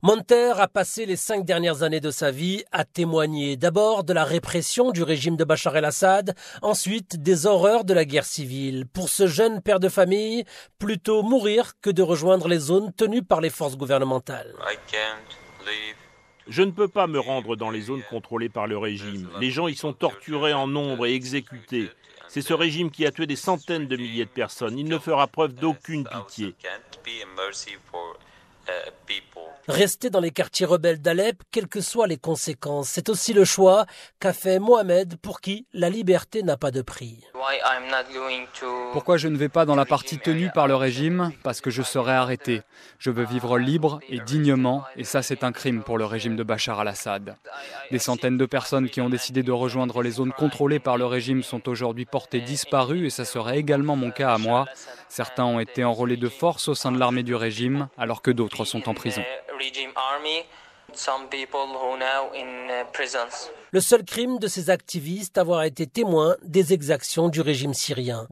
Monter a passé les 5 dernières années de sa vie à témoigner d'abord de la répression du régime de Bachar el-Assad, ensuite des horreurs de la guerre civile. Pour ce jeune père de famille, plutôt mourir que de rejoindre les zones tenues par les forces gouvernementales. Je ne peux pas me rendre dans les zones contrôlées par le régime. Les gens y sont torturés en nombre et exécutés. C'est ce régime qui a tué des centaines de milliers de personnes. Il ne fera preuve d'aucune pitié. Rester dans les quartiers rebelles d'Alep, quelles que soient les conséquences, c'est aussi le choix qu'a fait Mohamed, pour qui la liberté n'a pas de prix. Pourquoi je ne vais pas dans la partie tenue par le régime? Parce que je serai arrêté. Je veux vivre libre et dignement, et ça c'est un crime pour le régime de Bachar el-Assad. Des centaines de personnes qui ont décidé de rejoindre les zones contrôlées par le régime sont aujourd'hui portées disparues, et ça serait également mon cas à moi. Certains ont été enrôlés de force au sein de l'armée du régime, alors que d'autres sont en prison. Le seul crime de ces activistes, avoir été témoins des exactions du régime syrien.